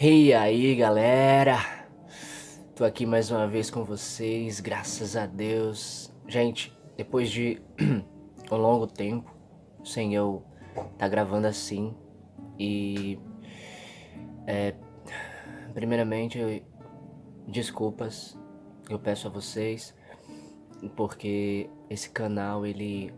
E aí, galera? Tô aqui mais uma vez com vocês, graças a Deus. Gente, depois de um longo tempo sem eu tá gravando assim e primeiramente desculpas eu peço a vocês porque esse canal ele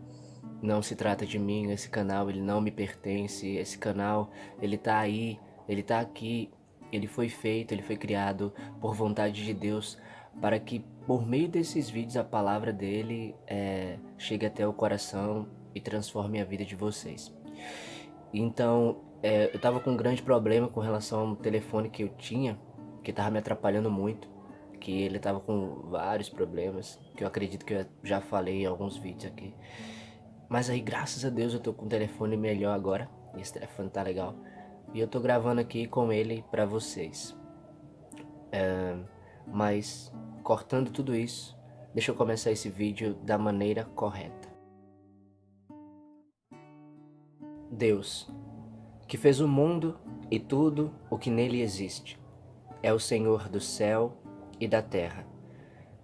não se trata de mim, esse canal ele não me pertence, esse canal ele tá aí, ele tá aqui, ele foi feito, ele foi criado por vontade de Deus para que por meio desses vídeos a palavra dele chegue até o coração e transforme a vida de vocês. Então eu tava com um grande problema com relação ao telefone que eu tinha, que tava me atrapalhando muito, que ele tava com vários problemas, que eu acredito que eu já falei em alguns vídeos aqui. Mas aí, graças a Deus, eu tô com um telefone melhor agora. E esse telefone tá legal. E eu tô gravando aqui com ele pra vocês. Mas, cortando tudo isso, deixa eu começar esse vídeo da maneira correta. Deus, que fez o mundo e tudo o que nele existe, é o Senhor do céu e da terra,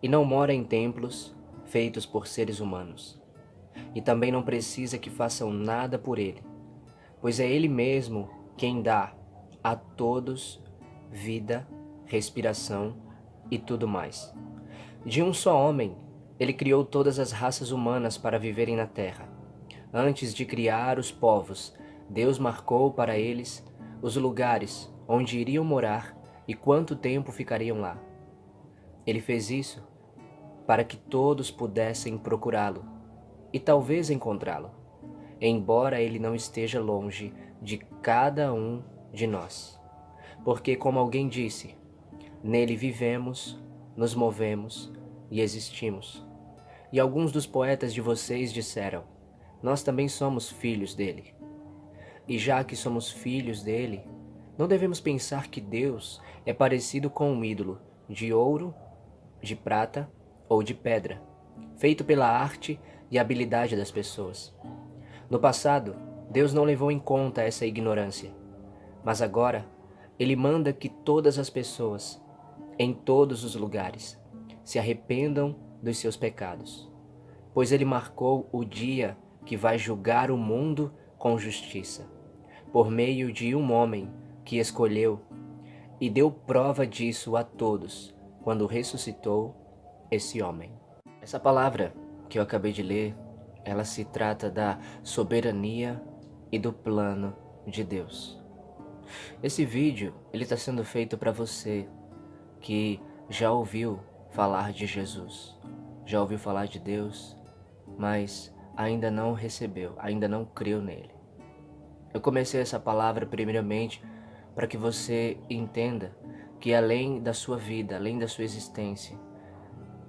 e não mora em templos feitos por seres humanos. E também não precisa que façam nada por ele, pois é Ele mesmo quem dá a todos vida, respiração e tudo mais. De um só homem, Ele criou todas as raças humanas para viverem na terra. Antes de criar os povos, Deus marcou para eles os lugares onde iriam morar e quanto tempo ficariam lá. Ele fez isso para que todos pudessem procurá-lo e talvez encontrá-lo, embora ele não esteja longe de cada um de nós. Porque, como alguém disse, nele vivemos, nos movemos e existimos. E alguns dos poetas de vocês disseram, nós também somos filhos dele. E já que somos filhos dele, não devemos pensar que Deus é parecido com um ídolo de ouro, de prata ou de pedra, feito pela arte e habilidade das pessoas. No passado, Deus não levou em conta essa ignorância, mas agora Ele manda que todas as pessoas, em todos os lugares, se arrependam dos seus pecados, pois Ele marcou o dia que vai julgar o mundo com justiça, por meio de um homem que escolheu e deu prova disso a todos quando ressuscitou esse homem. Essa palavra que eu acabei de ler, ela se trata da soberania e do plano de Deus. Esse vídeo, ele está sendo feito para você que já ouviu falar de Jesus, já ouviu falar de Deus, mas ainda não recebeu, ainda não creu nele. Eu comecei essa palavra primeiramente para que você entenda que além da sua vida, além da sua existência,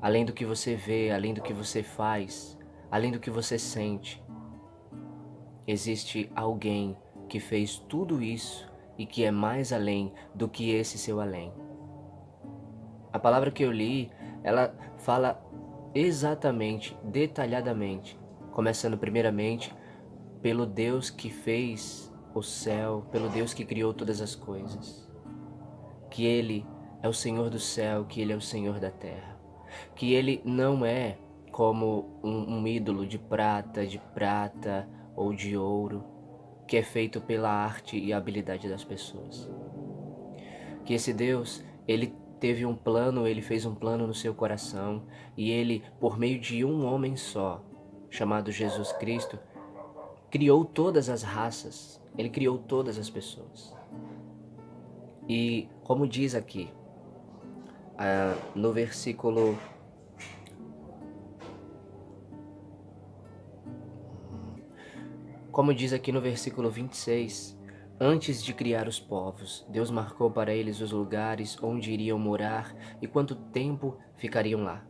além do que você vê, além do que você faz, além do que você sente, existe alguém que fez tudo isso e que é mais além do que esse seu além. A palavra que eu li, ela fala exatamente, detalhadamente, começando primeiramente pelo Deus que fez o céu, pelo Deus que criou todas as coisas. Que Ele é o Senhor do céu, que Ele é o Senhor da terra. Que Ele não é como um ídolo de prata ou de ouro, que é feito pela arte e habilidade das pessoas. Que esse Deus, Ele teve um plano, Ele fez um plano no seu coração, e Ele, por meio de um homem só, chamado Jesus Cristo, criou todas as raças, Ele criou todas as pessoas. E como diz aqui, no versículo... Como diz aqui no versículo 26, antes de criar os povos, Deus marcou para eles os lugares onde iriam morar e quanto tempo ficariam lá.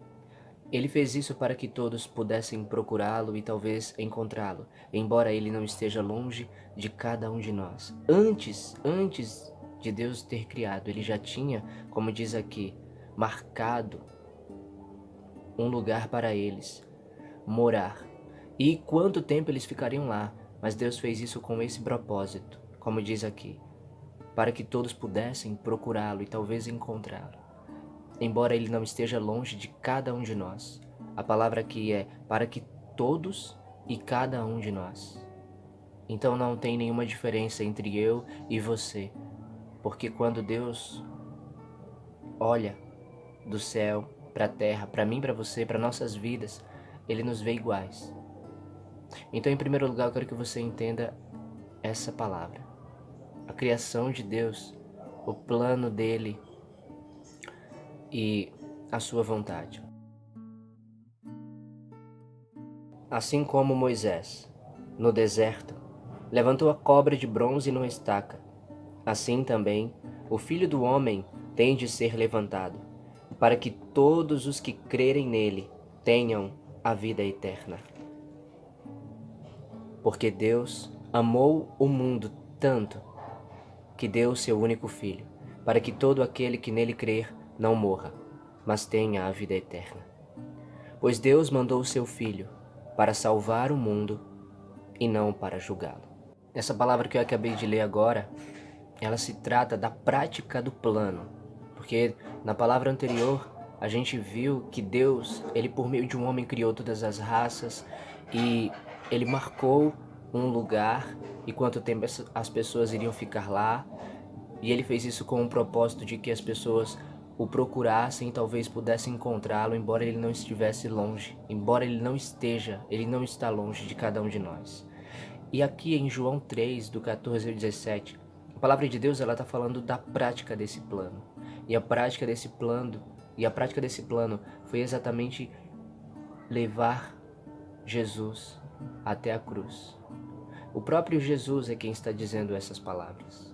Ele fez isso para que todos pudessem procurá-lo e talvez encontrá-lo, embora ele não esteja longe de cada um de nós. Antes de Deus ter criado, ele já tinha, como diz aqui, marcado um lugar para eles morar. E quanto tempo eles ficariam lá? Mas Deus fez isso com esse propósito, como diz aqui. para que todos pudessem procurá-lo e talvez encontrá-lo. Embora ele não esteja longe de cada um de nós, a palavra aqui é para que todos e cada um de nós. Então não tem nenhuma diferença entre eu e você, porque quando Deus olha do céu para a terra, para mim, para você, para nossas vidas, Ele nos vê iguais. Então, em primeiro lugar, eu quero que você entenda essa palavra. A criação de Deus, o plano dele e a sua vontade. Assim como Moisés, no deserto, levantou a cobra de bronze numa estaca, assim também o Filho do Homem tem de ser levantado, para que todos os que crerem nele tenham a vida eterna. Porque Deus amou o mundo tanto que deu o seu único Filho, para que todo aquele que nele crer não morra, mas tenha a vida eterna. Pois Deus mandou o seu Filho para salvar o mundo e não para julgá-lo. Essa palavra que eu acabei de ler agora, ela se trata da prática do plano, porque na palavra anterior a gente viu que Deus, ele por meio de um homem criou todas as raças e ele marcou um lugar e quanto tempo as pessoas iriam ficar lá, e ele fez isso com o propósito de que as pessoas o procurassem e talvez pudessem encontrá-lo, embora ele não estivesse longe, embora ele não está longe de cada um de nós. E aqui em João 3, do 14 ao 17, a palavra de Deus ela está falando da prática desse plano. E a prática desse plano foi exatamente levar Jesus até a cruz. O próprio Jesus é quem está dizendo essas palavras.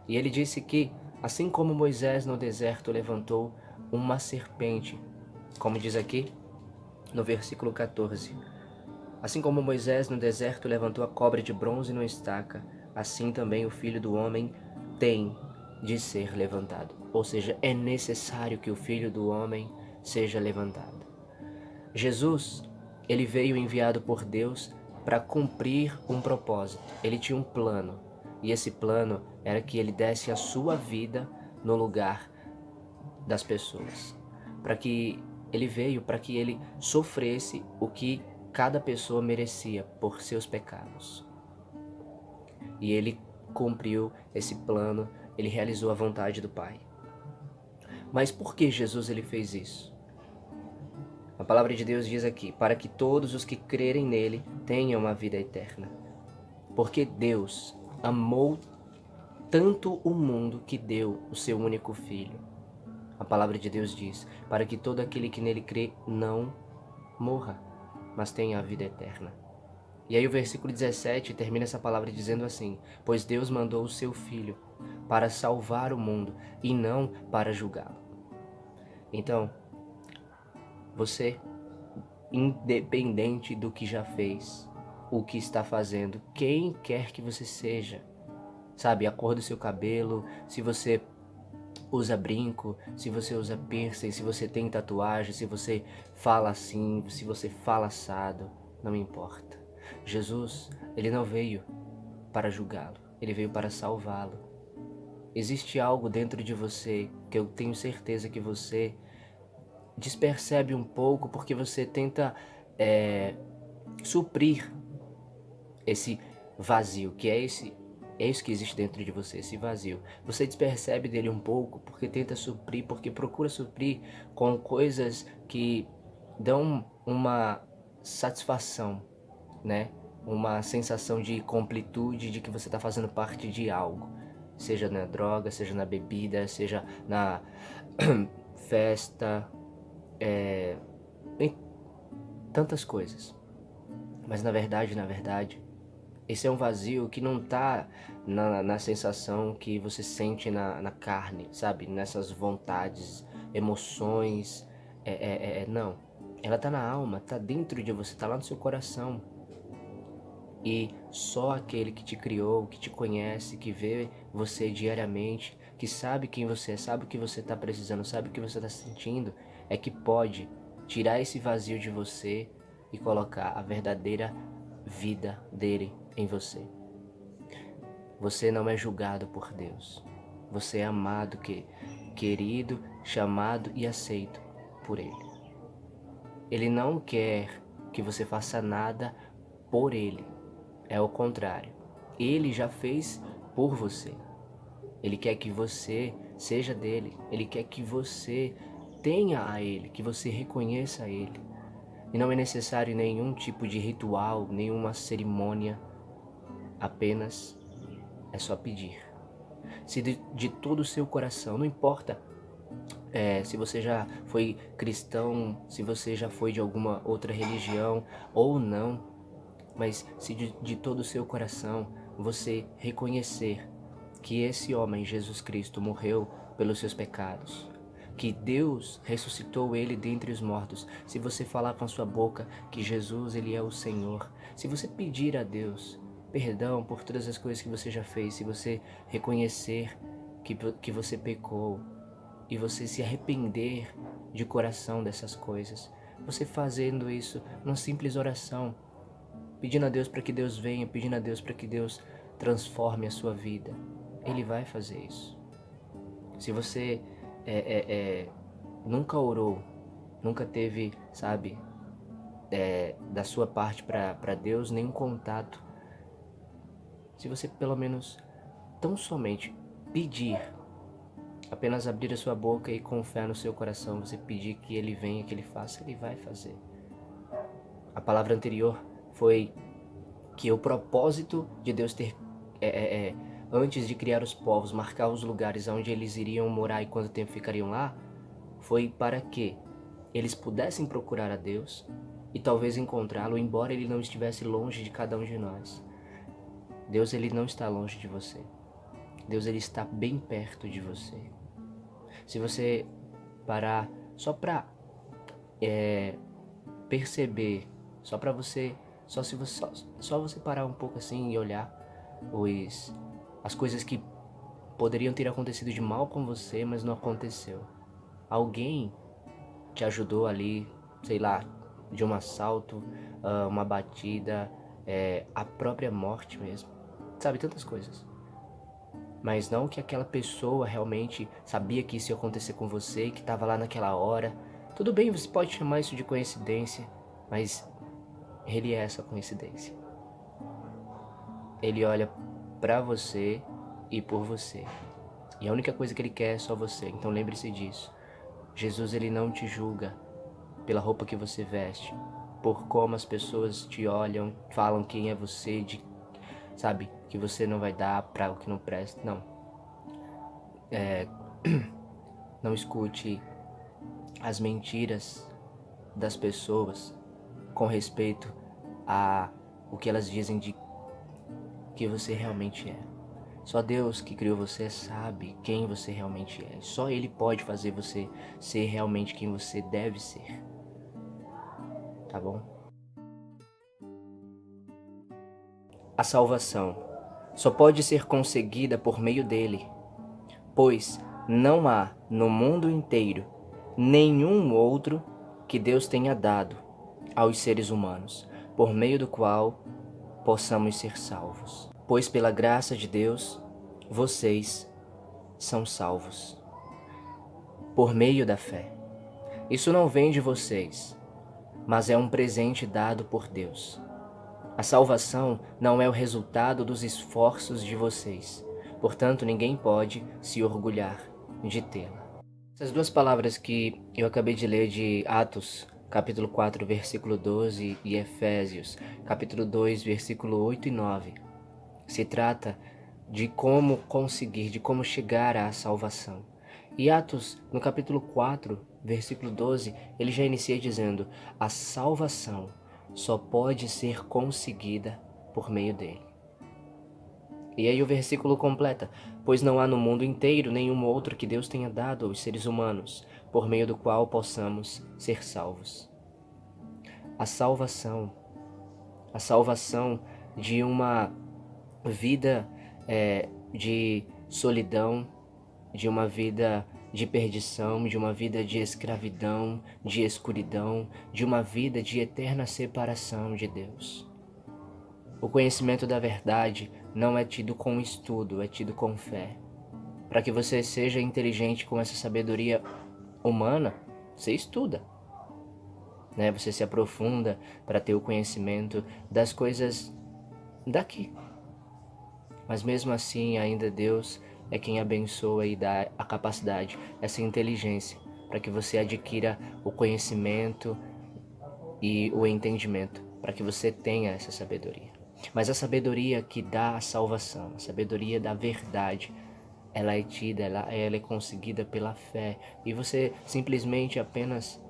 E ele disse que, assim como Moisés no deserto levantou uma serpente, como diz aqui no versículo 14, assim como Moisés no deserto levantou a cobra de bronze numa estaca, assim também o Filho do Homem tem de ser levantado. Ou seja, é necessário que o Filho do Homem seja levantado. Jesus, ele veio enviado por Deus para cumprir um propósito. Ele tinha um plano, e esse plano era que ele desse a sua vida no lugar das pessoas. Para que ele sofresse o que cada pessoa merecia por seus pecados. E ele cumpriu esse plano, ele realizou a vontade do Pai. Mas por que Jesus ele fez isso? A palavra de Deus diz aqui, para que todos os que crerem nele tenham a vida eterna. Porque Deus amou tanto o mundo que deu o seu único Filho. A palavra de Deus diz, para que todo aquele que nele crê não morra, mas tenha a vida eterna. E aí o versículo 17 termina essa palavra dizendo assim, pois Deus mandou o seu Filho para salvar o mundo e não para julgá-lo. Então, você, independente do que já fez, o que está fazendo, quem quer que você seja, sabe, a cor do seu cabelo, se você usa brinco, se você usa piercing, se você tem tatuagem, se você fala assim, se você fala assado, não importa. Jesus, ele não veio para julgá-lo, ele veio para salvá-lo. Existe algo dentro de você que eu tenho certeza que você despercebe um pouco porque você tenta suprir esse vazio, que é isso que existe dentro de você, esse vazio. Você despercebe dele um pouco porque tenta suprir, porque procura suprir com coisas que dão uma satisfação, né? Uma sensação de completude, de que você está fazendo parte de algo. Seja na droga, seja na bebida, seja na festa, em tantas coisas. Mas na verdade, esse é um vazio que não está na sensação que você sente na carne, sabe? Nessas vontades, emoções, não. Ela está na alma, está dentro de você, está lá no seu coração. E só aquele que te criou, que te conhece, que vê você diariamente, que sabe quem você é, sabe o que você está precisando, sabe o que você está sentindo, é que pode tirar esse vazio de você e colocar a verdadeira vida dele em você. Você não é julgado por Deus. Você é amado, querido, chamado e aceito por Ele. Ele não quer que você faça nada por Ele. É o contrário. Ele já fez por você. Ele quer que você seja dele. Ele quer que você tenha a Ele, que você reconheça a Ele. E não é necessário nenhum tipo de ritual, nenhuma cerimônia. Apenas é só pedir. Se de todo o seu coração, não importa se você já foi cristão, se você já foi de alguma outra religião ou não, mas se de todo o seu coração você reconhecer que esse homem, Jesus Cristo, morreu pelos seus pecados, que Deus ressuscitou ele dentre os mortos, se você falar com a sua boca que Jesus, ele é o Senhor, se você pedir a Deus perdão por todas as coisas que você já fez, se você reconhecer que você pecou e você se arrepender de coração dessas coisas, você fazendo isso numa simples oração, pedindo a Deus para que Deus venha, pedindo a Deus para que Deus transforme a sua vida, Ele vai fazer isso. Se você nunca orou, nunca teve, sabe, da sua parte para Deus nenhum contato, se você pelo menos tão somente pedir, apenas abrir a sua boca e com fé no seu coração, você pedir que Ele venha, que Ele faça, Ele vai fazer. A palavra anterior foi que o propósito de Deus ter, antes de criar os povos, marcar os lugares onde eles iriam morar e quanto tempo ficariam lá, foi para que eles pudessem procurar a Deus e talvez encontrá-lo, embora Ele não estivesse longe de cada um de nós. Deus, Ele não está longe de você. Deus, Ele está bem perto de você. Se você parar só para perceber, só você parar um pouco assim e olhar as coisas que poderiam ter acontecido de mal com você, mas não aconteceu. Alguém te ajudou ali, sei lá, de um assalto, uma batida, a própria morte mesmo. Sabe, tantas coisas. Mas não que aquela pessoa realmente sabia que isso ia acontecer com você e que estava lá naquela hora. Tudo bem, você pode chamar isso de coincidência, mas Ele é essa coincidência. Ele olha pra você e por você. E a única coisa que Ele quer é só você, então lembre-se disso. Jesus, Ele não te julga pela roupa que você veste, por como as pessoas te olham, falam quem é você, sabe, que você não vai dar para o que não presta. Não. Não escute as mentiras das pessoas com respeito a o que elas dizem de que você realmente é. Só Deus que criou você sabe quem você realmente é. Só Ele pode fazer você ser realmente quem você deve ser. Tá bom? A salvação só pode ser conseguida por meio dele, pois não há no mundo inteiro nenhum outro que Deus tenha dado aos seres humanos, por meio do qual possamos ser salvos. Pois pela graça de Deus, vocês são salvos, por meio da fé. Isso não vem de vocês, mas é um presente dado por Deus. A salvação não é o resultado dos esforços de vocês, portanto ninguém pode se orgulhar de tê-la. Essas duas palavras que eu acabei de ler de Atos, capítulo 4, versículo 12 e Efésios, capítulo 2, versículo 8 e 9, se trata de como conseguir, de como chegar à salvação. E Atos, no capítulo 4, versículo 12, ele já inicia dizendo: a salvação só pode ser conseguida por meio dele. E aí o versículo completa: pois não há no mundo inteiro nenhum outro que Deus tenha dado aos seres humanos, por meio do qual possamos ser salvos. A salvação de uma vida de solidão, de uma vida de perdição, de uma vida de escravidão, de escuridão, de uma vida de eterna separação de Deus. O conhecimento da verdade não é tido com estudo, é tido com fé. Para que você seja inteligente com essa sabedoria humana, você estuda, né? Você se aprofunda para ter o conhecimento das coisas daqui. Mas mesmo assim, ainda Deus é quem abençoa e dá a capacidade, essa inteligência, para que você adquira o conhecimento e o entendimento, para que você tenha essa sabedoria. Mas a sabedoria que dá a salvação, a sabedoria da verdade, ela é tida, ela é conseguida pela fé. E você simplesmente apenas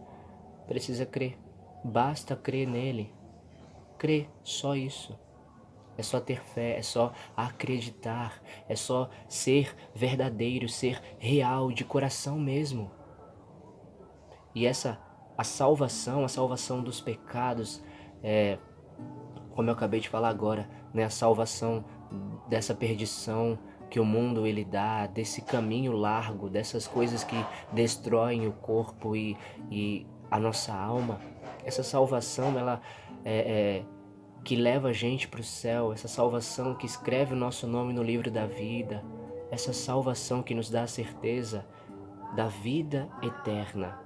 precisa crer. Basta crer nele. Crer, só isso. É só ter fé, é só acreditar, é só ser verdadeiro, ser real, de coração mesmo. E a salvação dos pecados, como eu acabei de falar agora, né, a salvação dessa perdição que o mundo ele dá, desse caminho largo, dessas coisas que destroem o corpo e a nossa alma. Essa salvação, ela que leva a gente para o céu, essa salvação que escreve o nosso nome no livro da vida, essa salvação que nos dá a certeza da vida eterna,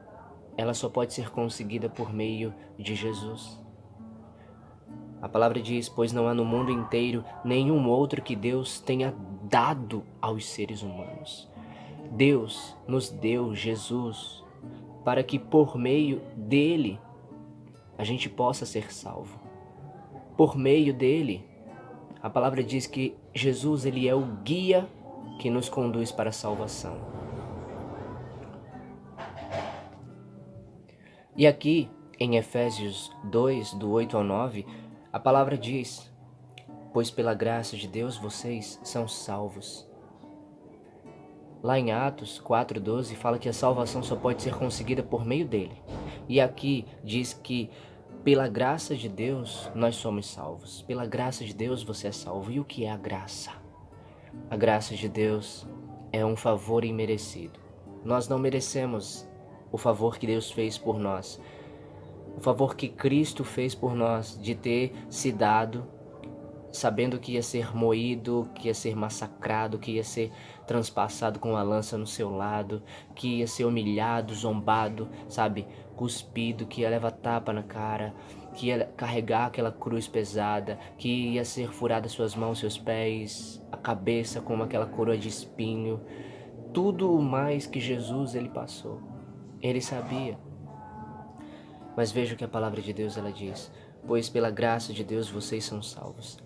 ela só pode ser conseguida por meio de Jesus. A palavra diz: pois não há no mundo inteiro nenhum outro que Deus tenha dado aos seres humanos. Deus nos deu Jesus para que por meio dele a gente possa ser salvo. Por meio dele, a palavra diz que Jesus ele é o guia que nos conduz para a salvação. E aqui em Efésios 2, do 8 ao 9, a palavra diz: pois pela graça de Deus vocês são salvos. Lá em Atos 4:12 fala que a salvação só pode ser conseguida por meio dele. E aqui diz que pela graça de Deus nós somos salvos. Pela graça de Deus você é salvo. E o que é a graça? A graça de Deus é um favor imerecido. Nós não merecemos o favor que Deus fez por nós. O favor que Cristo fez por nós de ter se dado, sabendo que ia ser moído, que ia ser massacrado, que ia ser transpassado com uma lança no seu lado, que ia ser humilhado, zombado, sabe, cuspido, que ia levar tapa na cara, que ia carregar aquela cruz pesada, que ia ser furada suas mãos, seus pés, a cabeça com aquela coroa de espinho. Tudo o mais que Jesus ele passou, ele sabia. Mas veja o que a palavra de Deus ela diz: pois pela graça de Deus vocês são salvos.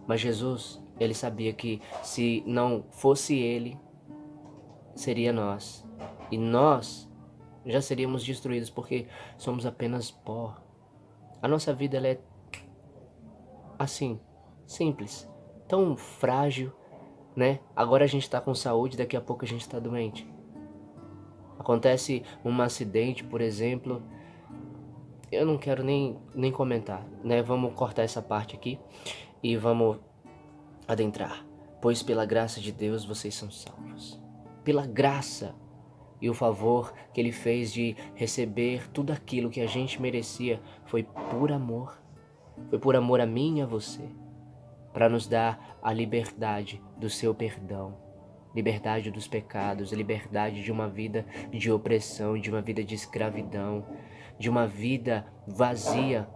Mas Jesus, ele sabia que se não fosse ele, seria nós. E nós já seríamos destruídos porque somos apenas pó. A nossa vida ela é assim, simples, tão frágil, né? Agora a gente está com saúde, daqui a pouco a gente está doente. Acontece um acidente, por exemplo, eu não quero nem comentar, né? Vamos cortar essa parte aqui e vamos adentrar. Pois pela graça de Deus vocês são salvos. Pela graça e o favor que ele fez de receber tudo aquilo que a gente merecia foi por amor. Foi por amor a mim e a você, para nos dar a liberdade do seu perdão, liberdade dos pecados, liberdade de uma vida de opressão, de uma vida de escravidão, de uma vida vazia,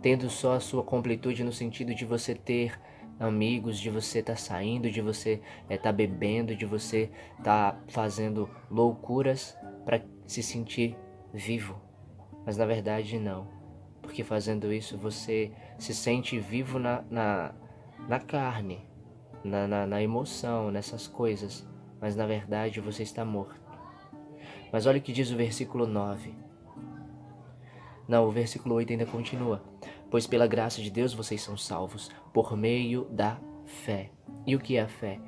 tendo só a sua completude no sentido de você ter amigos, de você estar saindo, de você estar bebendo, de você estar fazendo loucuras para se sentir vivo. Mas na verdade não, porque fazendo isso você se sente vivo na carne, na emoção, nessas coisas, mas na verdade você está morto. Mas olha o que diz o versículo 9. Não, o versículo 8 ainda continua. Pois pela graça de Deus vocês são salvos, por meio da fé. E o que é a fé?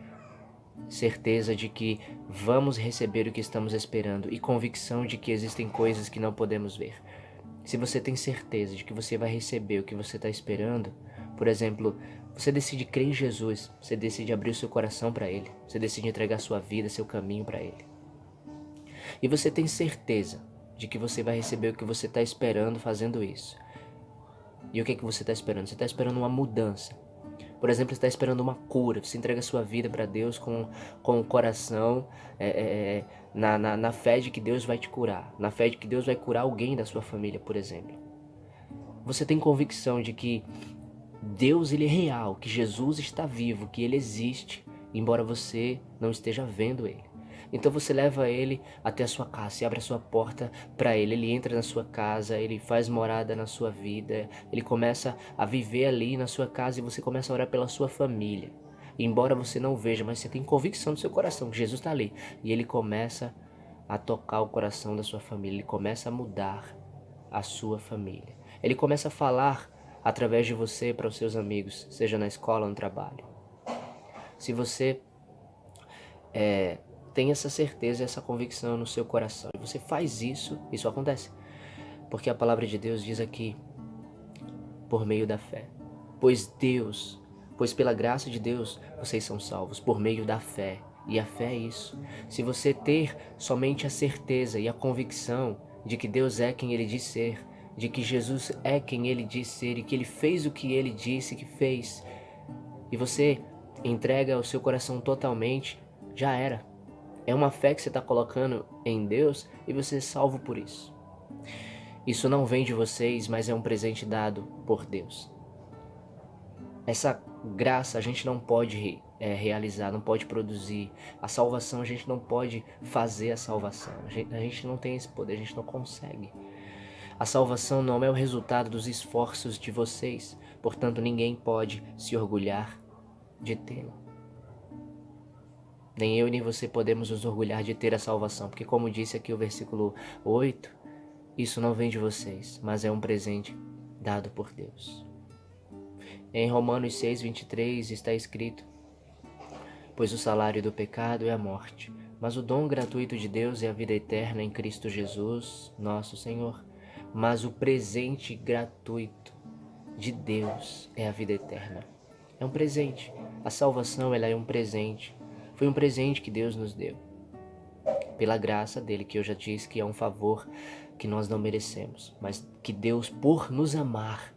Certeza de que vamos receber o que estamos esperando e convicção de que existem coisas que não podemos ver. Se você tem certeza de que você vai receber o que você está esperando, por exemplo, você decide crer em Jesus, você decide abrir o seu coração para Ele, você decide entregar sua vida, seu caminho para Ele. E você tem certeza de que você vai receber o que você está esperando fazendo isso. E o que é que você está esperando? Você está esperando uma mudança. Por exemplo, você está esperando uma cura, você entrega a sua vida para Deus com o coração, na fé de que Deus vai te curar, na fé de que Deus vai curar alguém da sua família, por exemplo. Você tem convicção de que Deus ele é real, que Jesus está vivo, que ele existe, embora você não esteja vendo ele. Então você leva ele até a sua casa, você abre a sua porta para ele, ele entra na sua casa, ele faz morada na sua vida, ele começa a viver ali na sua casa e você começa a orar pela sua família. E embora você não veja, mas você tem convicção no seu coração que Jesus está ali. E ele começa a tocar o coração da sua família, ele começa a mudar a sua família. Ele começa a falar através de você para os seus amigos, seja na escola ou no trabalho. Se você tem essa certeza, essa convicção no seu coração, e você faz isso, isso acontece. Porque a palavra de Deus diz aqui, por meio da fé. Pois pela graça de Deus, vocês são salvos, por meio da fé. E a fé é isso. Se você ter somente a certeza e a convicção de que Deus é quem Ele diz ser, de que Jesus é quem Ele diz ser e que Ele fez o que Ele disse que fez, e você entrega o seu coração totalmente, já era. É uma fé que você está colocando em Deus e você é salvo por isso. Isso não vem de vocês, mas é um presente dado por Deus. Essa graça a gente não pode realizar, não pode produzir. A salvação a gente não pode fazer a salvação. A gente não tem esse poder, a gente não consegue. A salvação não é o resultado dos esforços de vocês, portanto ninguém pode se orgulhar de tê-la. Nem eu nem você podemos nos orgulhar de ter a salvação, porque como disse aqui o versículo 8, isso não vem de vocês, mas é um presente dado por Deus. Em Romanos 6:23 está escrito: pois o salário do pecado é a morte, mas o dom gratuito de Deus é a vida eterna em Cristo Jesus, nosso Senhor. Mas o presente gratuito de Deus é a vida eterna. É um presente. A salvação ela é um presente. Foi um presente que Deus nos deu. Pela graça dele, que eu já disse que é um favor que nós não merecemos. Mas que Deus, por nos amar,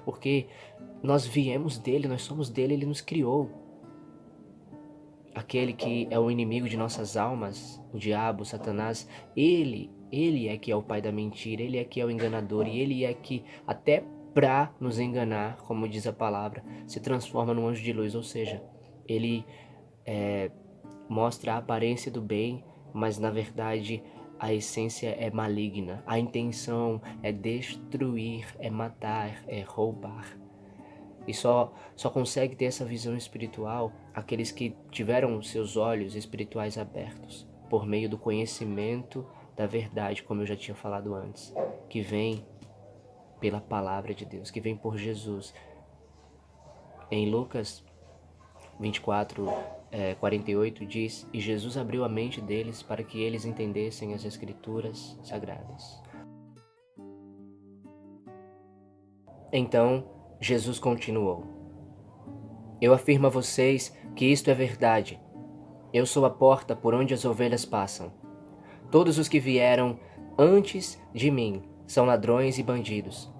porque nós viemos dele, nós somos dele, ele nos criou. Aquele que é o inimigo de nossas almas, o diabo, Satanás, ele é que é o pai da mentira, ele é que é o enganador, e ele é que até para nos enganar, como diz a palavra, se transforma num anjo de luz, ou seja, ele mostra a aparência do bem, mas na verdade a essência é maligna, a intenção é destruir, é matar, é roubar. E só consegue ter essa visão espiritual aqueles que tiveram seus olhos espirituais abertos por meio do conhecimento da verdade, como eu já tinha falado antes, que vem pela palavra de Deus, que vem por Jesus. Em Lucas 24:48 diz: e Jesus abriu a mente deles para que eles entendessem as Escrituras Sagradas. Então Jesus continuou: eu afirmo a vocês que isto é verdade. Eu sou a porta por onde as ovelhas passam. Todos os que vieram antes de mim são ladrões e bandidos,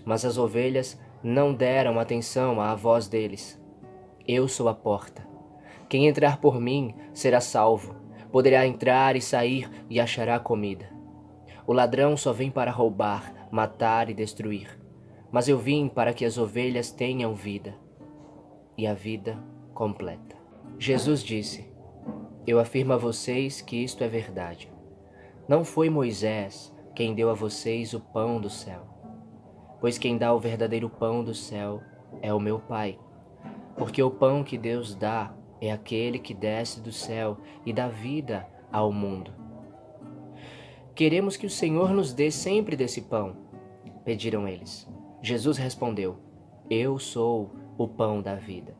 mas as ovelhas não deram atenção à voz deles. Eu sou a porta. Quem entrar por mim será salvo. Poderá entrar e sair e achará comida. O ladrão só vem para roubar, matar e destruir. Mas eu vim para que as ovelhas tenham vida, e a vida completa. Jesus disse: eu afirmo a vocês que isto é verdade. Não foi Moisés quem deu a vocês o pão do céu, pois quem dá o verdadeiro pão do céu é o meu Pai. Porque o pão que Deus dá é aquele que desce do céu e dá vida ao mundo. Queremos que o Senhor nos dê sempre desse pão, pediram eles. Jesus respondeu: eu sou o pão da vida.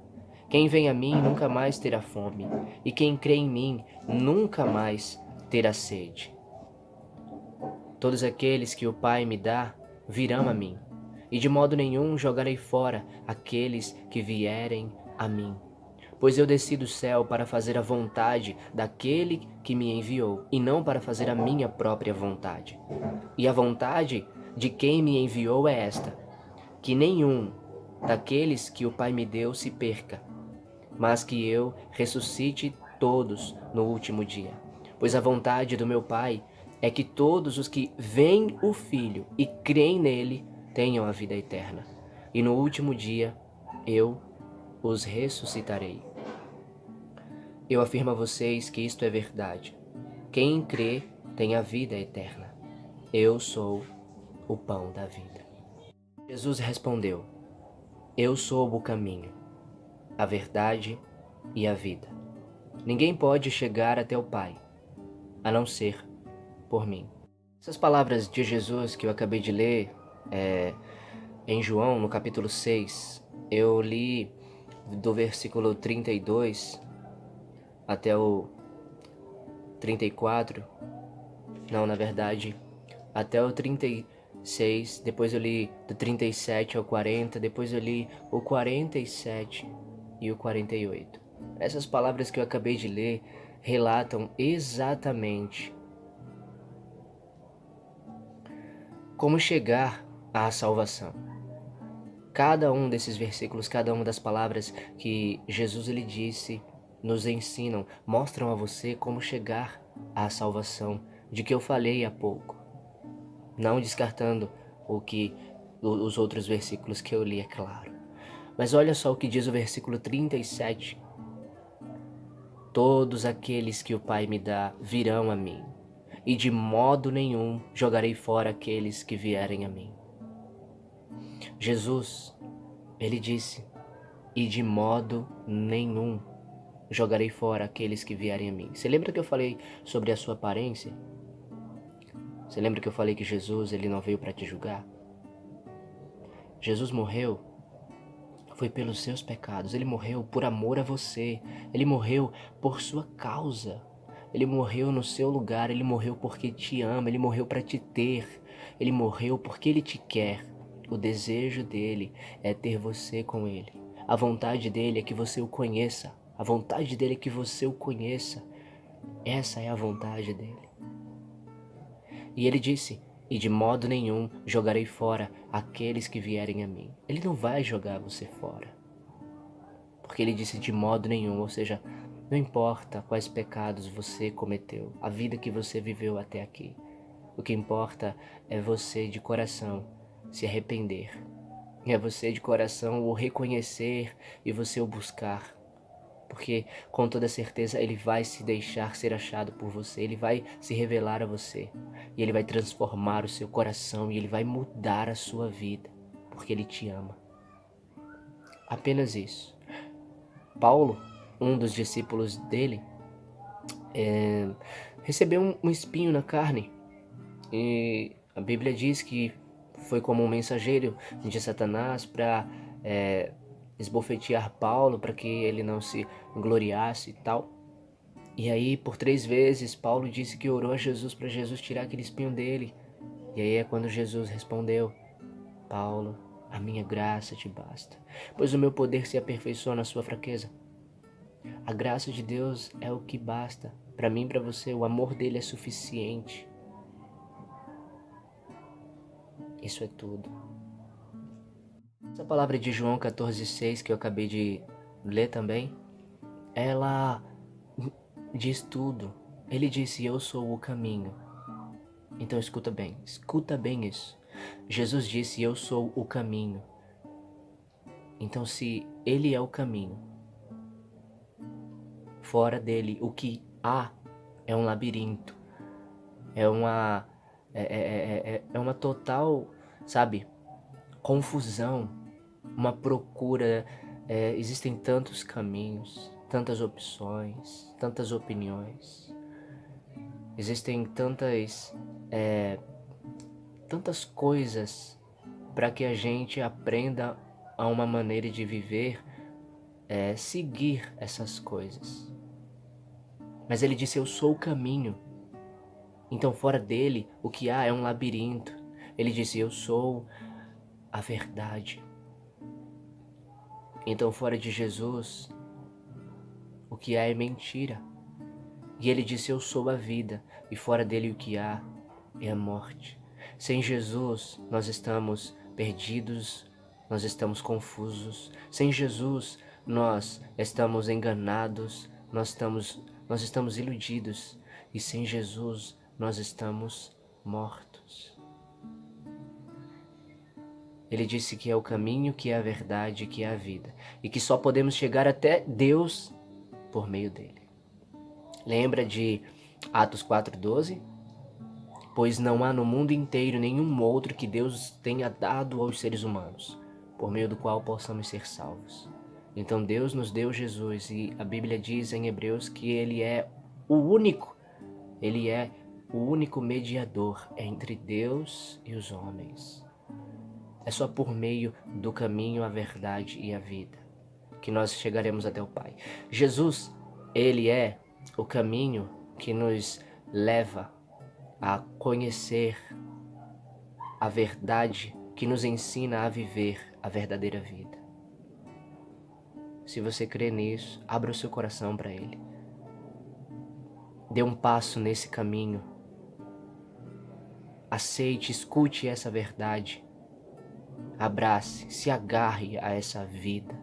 Quem vem a mim nunca mais terá fome, e quem crê em mim nunca mais terá sede. Todos aqueles que o Pai me dá virão a mim, e de modo nenhum jogarei fora aqueles que vierem a mim. Pois eu desci do céu para fazer a vontade daquele que me enviou, e não para fazer a minha própria vontade. E a vontade de quem me enviou é esta: que nenhum daqueles que o Pai me deu se perca, mas que eu ressuscite todos no último dia. Pois a vontade do meu Pai é que todos os que veem o Filho e creem nele tenham a vida eterna. E no último dia eu os ressuscitarei. Eu afirmo a vocês que isto é verdade. Quem crê tem a vida eterna. Eu sou o pão da vida. Jesus respondeu: Eu sou o caminho, a verdade e a vida. Ninguém pode chegar até o Pai, a não ser por mim. Essas palavras de Jesus que eu acabei de ler em João, no capítulo 6, eu li do versículo 32 até o 34, não, na verdade, até o 36, depois eu li do 37 ao 40, depois eu li o 47 e o 48. Essas palavras que eu acabei de ler relatam exatamente como chegar à salvação. Cada um desses versículos, cada uma das palavras que Jesus ele disse, nos ensinam, mostram a você como chegar à salvação de que eu falei há pouco. Não descartando os outros versículos que eu li, é claro. Mas olha só o que diz o versículo 37. Todos aqueles que o Pai me dá virão a mim, e de modo nenhum jogarei fora aqueles que vierem a mim. Jesus, ele disse, e de modo nenhum jogarei fora aqueles que vierem a mim. Você lembra que eu falei sobre a sua aparência? Você lembra que eu falei que Jesus, ele não veio para te julgar? Jesus morreu, foi pelos seus pecados. Ele morreu por amor a você. Ele morreu por sua causa. Ele morreu no seu lugar. Ele morreu porque te ama. Ele morreu para te ter. Ele morreu porque ele te quer. O desejo dele é ter você com ele. A vontade dele é que você o conheça. A vontade dele é que você o conheça. Essa é a vontade dele. E ele disse: e de modo nenhum jogarei fora aqueles que vierem a mim. Ele não vai jogar você fora. Porque ele disse de modo nenhum, ou seja, não importa quais pecados você cometeu, a vida que você viveu até aqui. O que importa é você de coração se arrepender. É você de coração o reconhecer e você o buscar. Porque com toda certeza ele vai se deixar ser achado por você, ele vai se revelar a você, e ele vai transformar o seu coração, e ele vai mudar a sua vida, porque ele te ama. Apenas isso. Paulo, um dos discípulos dele, recebeu um espinho na carne, e a Bíblia diz que foi como um mensageiro de Satanás para esbofetear Paulo, para que ele não se gloriasse e tal. E aí, por 3 vezes, Paulo disse que orou a Jesus para Jesus tirar aquele espinho dele. E aí é quando Jesus respondeu: Paulo, a minha graça te basta, pois o meu poder se aperfeiçoa na sua fraqueza. A graça de Deus é o que basta. Para mim e para você, o amor dele é suficiente. Isso é tudo. Essa palavra de João 14,6 que eu acabei de ler também, ela diz tudo. Ele disse: eu sou o caminho. Então escuta bem isso. Jesus disse: eu sou o caminho. Então se ele é o caminho, fora dele o que há é um labirinto, é uma total, sabe, confusão, uma procura. Existem tantos caminhos, tantas opções, tantas opiniões, existem tantas coisas para que a gente aprenda a uma maneira de viver, seguir essas coisas. Mas ele disse: eu sou o caminho. Então fora dele o que há é um labirinto. Ele disse: eu sou a verdade. Então fora de Jesus o que há é mentira. E ele disse: eu sou a vida. E fora dele o que há é a morte. Sem Jesus nós estamos perdidos, nós estamos confusos. Sem Jesus, nós estamos enganados, nós estamos iludidos. E sem Jesus, nós estamos mortos. Ele disse que é o caminho, que é a verdade, que é a vida. E que só podemos chegar até Deus por meio dele. Lembra de Atos 4:12? Pois não há no mundo inteiro nenhum outro que Deus tenha dado aos seres humanos, por meio do qual possamos ser salvos. Então Deus nos deu Jesus, e a Bíblia diz em Hebreus que Ele é o único mediador entre Deus e os homens. É só por meio do caminho, a verdade e a vida que nós chegaremos até o Pai. Jesus, Ele é o caminho que nos leva a conhecer a verdade, que nos ensina a viver a verdadeira vida. Se você crê nisso, abra o seu coração para Ele. Dê um passo nesse caminho. Aceite, escute essa verdade. Abrace, se agarre a essa vida.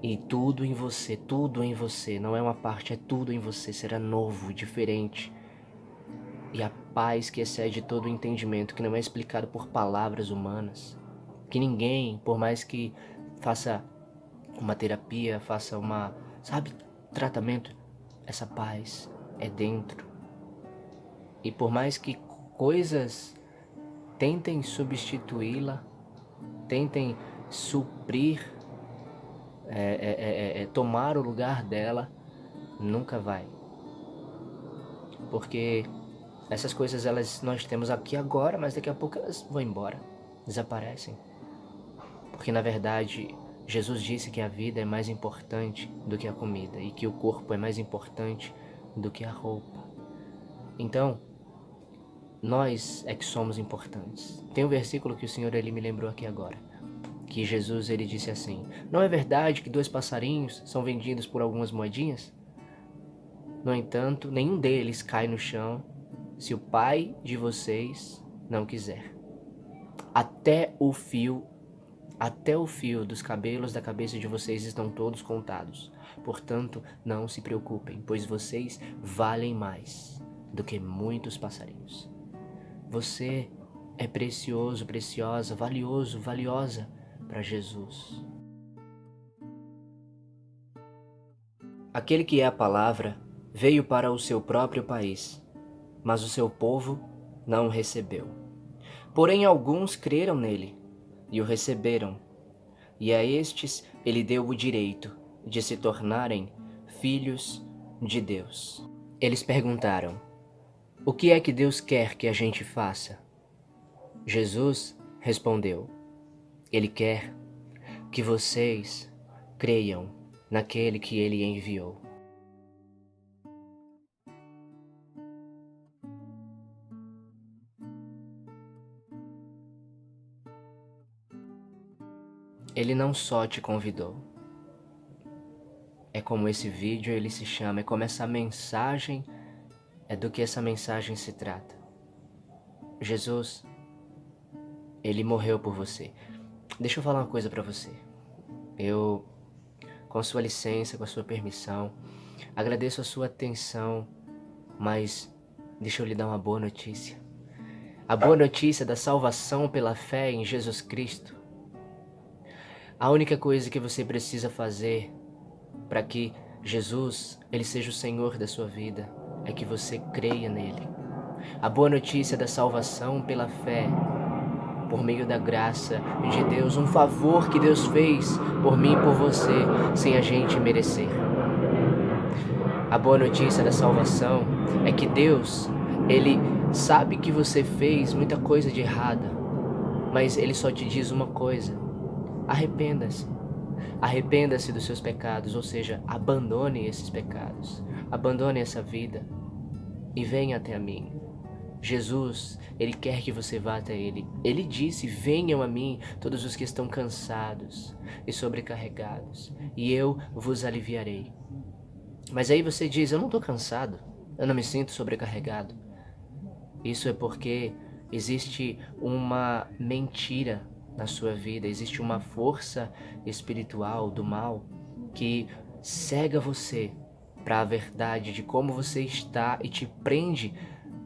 E tudo em você, não é uma parte, é tudo em você, será novo, diferente. E a paz que excede todo o entendimento, que não é explicado por palavras humanas, que ninguém, por mais que faça uma terapia, faça tratamento, essa paz é dentro. E por mais que coisas tentem substituí-la, tentem suprir, tomar o lugar dela, nunca vai. Porque essas coisas nós temos aqui agora, mas daqui a pouco elas vão embora, desaparecem. Porque na verdade, Jesus disse que a vida é mais importante do que a comida e que o corpo é mais importante do que a roupa. Então, nós é que somos importantes. Tem um versículo que o Senhor me lembrou aqui agora, que Jesus ele disse assim: não é verdade que 2 passarinhos são vendidos por algumas moedinhas? No entanto, nenhum deles cai no chão se o Pai de vocês não quiser. Até o fio dos cabelos da cabeça de vocês estão todos contados. Portanto, não se preocupem, pois vocês valem mais do que muitos passarinhos. Você é precioso, preciosa, valioso, valiosa para Jesus. Aquele que é a palavra veio para o seu próprio país, mas o seu povo não o recebeu. Porém, alguns creram nele e o receberam, e a estes ele deu o direito de se tornarem filhos de Deus. Eles perguntaram: o que é que Deus quer que a gente faça? Jesus respondeu: Ele quer que vocês creiam naquele que Ele enviou. Ele não só te convidou. É como esse vídeo ele se chama, é como essa mensagem, é do que essa mensagem se trata. Jesus, Ele morreu por você. Deixa eu falar uma coisa pra você. Eu, com a sua licença, com a sua permissão, agradeço a sua atenção, mas deixa eu lhe dar uma boa notícia. A boa notícia da salvação pela fé em Jesus Cristo. A única coisa que você precisa fazer para que Jesus, Ele seja o Senhor da sua vida, é que você creia nele. A boa notícia da salvação pela fé, por meio da graça de Deus, um favor que Deus fez por mim e por você, sem a gente merecer. A boa notícia da salvação é que Deus, Ele sabe que você fez muita coisa de errada, mas Ele só te diz uma coisa: arrependa-se. Arrependa-se dos seus pecados, ou seja, abandone esses pecados, abandone essa vida e venha até a mim. Jesus, Ele quer que você vá até Ele. Ele disse: venham a mim todos os que estão cansados e sobrecarregados, e eu vos aliviarei. Mas aí você diz: eu não estou cansado, eu não me sinto sobrecarregado. Isso é porque existe uma mentira na sua vida. Existe uma força espiritual do mal que cega você para a verdade de como você está e te prende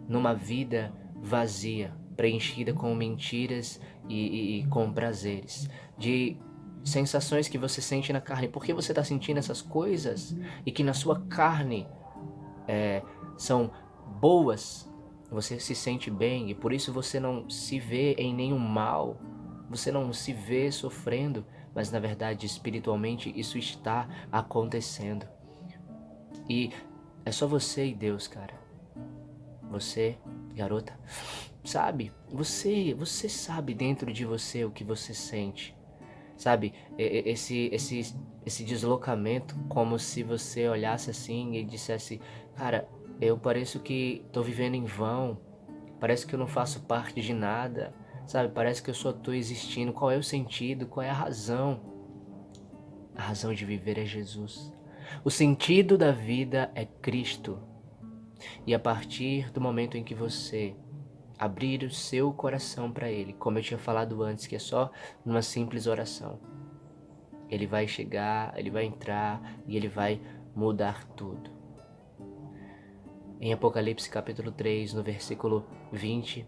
numa vida vazia, preenchida com mentiras e com prazeres, de sensações que você sente na carne. Por que você está sentindo essas coisas e que na sua carne são boas? Você se sente bem e por isso você não se vê em nenhum mal, você não se vê sofrendo, mas na verdade espiritualmente isso está acontecendo. E é só você e Deus, cara. Você, garota, sabe? Você sabe dentro de você o que você sente. Sabe? Esse deslocamento, como se você olhasse assim e dissesse: cara, eu pareço que tô vivendo em vão. Parece que eu não faço parte de nada. Sabe? Parece que eu só tô existindo. Qual é o sentido? Qual é a razão? A razão de viver é Jesus. O sentido da vida é Cristo. E a partir do momento em que você abrir o seu coração para Ele, como eu tinha falado antes, que é só numa simples oração, Ele vai chegar, Ele vai entrar e Ele vai mudar tudo. Em Apocalipse capítulo 3, no versículo 20,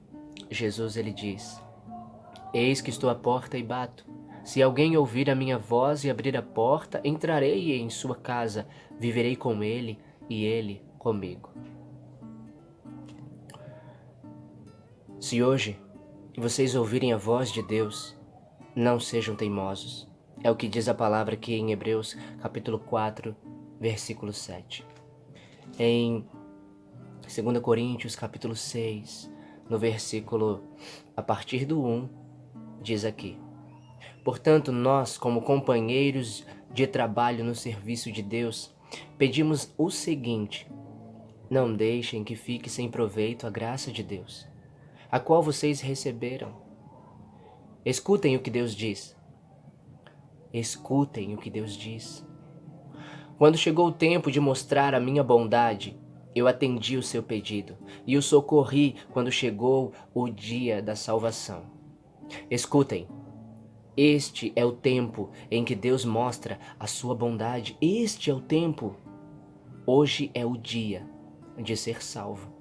Jesus ele diz: Eis que estou à porta e bato. Se alguém ouvir a minha voz e abrir a porta, entrarei em sua casa, viverei com ele e ele comigo. Se hoje vocês ouvirem a voz de Deus, não sejam teimosos. É o que diz a palavra aqui em Hebreus capítulo 4, versículo 7. Em 2 Coríntios capítulo 6, no versículo a partir do 1, diz aqui: Portanto, nós, como companheiros de trabalho no serviço de Deus, pedimos o seguinte: não deixem que fique sem proveito a graça de Deus, a qual vocês receberam. Escutem o que Deus diz. Escutem o que Deus diz. Quando chegou o tempo de mostrar a minha bondade, eu atendi o seu pedido e o socorri quando chegou o dia da salvação. Escutem, este é o tempo em que Deus mostra a sua bondade. Este é o tempo. Hoje é o dia de ser salvo.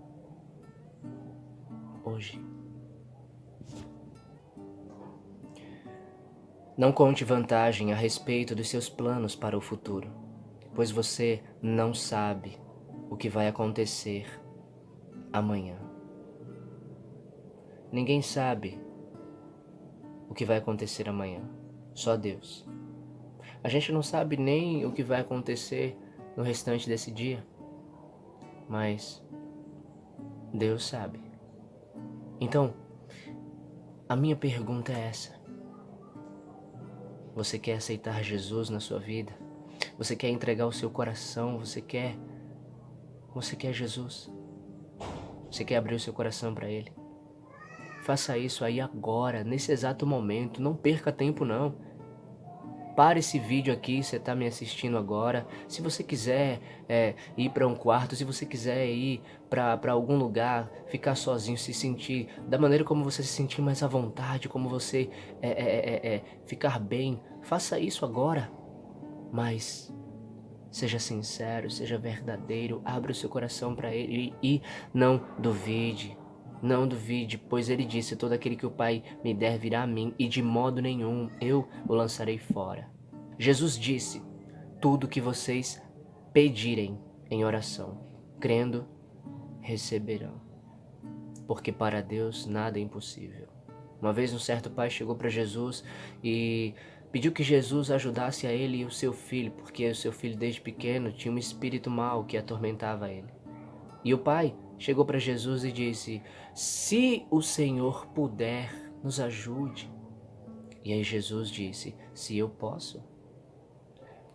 Hoje. Não conte vantagem a respeito dos seus planos para o futuro, pois você não sabe o que vai acontecer amanhã. Ninguém sabe o que vai acontecer amanhã, só Deus. A gente não sabe nem o que vai acontecer no restante desse dia, mas Deus sabe. Então, a minha pergunta é essa: você quer aceitar Jesus na sua vida? Você quer entregar o seu coração? Você quer Jesus? Você quer abrir o seu coração para Ele? Faça isso aí agora, nesse exato momento. Não perca tempo não. Para esse vídeo aqui, você está me assistindo agora. Se você quiser ir para um quarto, se você quiser ir para algum lugar, ficar sozinho, se sentir da maneira como você se sentir mais à vontade, como você ficar bem, faça isso agora. Mas seja sincero, seja verdadeiro, abra o seu coração para Ele e não duvide. Não duvide, pois Ele disse: todo aquele que o Pai me der virá a mim, e de modo nenhum eu o lançarei fora. Jesus disse: tudo que vocês pedirem em oração, crendo, receberão. Porque para Deus nada é impossível. Uma vez um certo pai chegou para Jesus e pediu que Jesus ajudasse a ele e o seu filho, porque o seu filho desde pequeno tinha um espírito mau que atormentava ele. E o pai chegou para Jesus e disse: se o Senhor puder, nos ajude. E aí Jesus disse: se eu posso,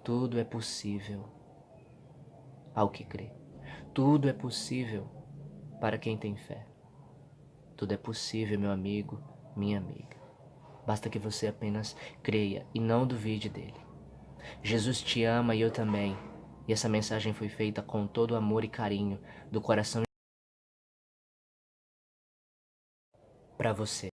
tudo é possível ao que crê. Tudo é possível para quem tem fé. Tudo é possível, meu amigo, minha amiga. Basta que você apenas creia e não duvide dele. Jesus te ama e eu também. E essa mensagem foi feita com todo amor e carinho do coração para você.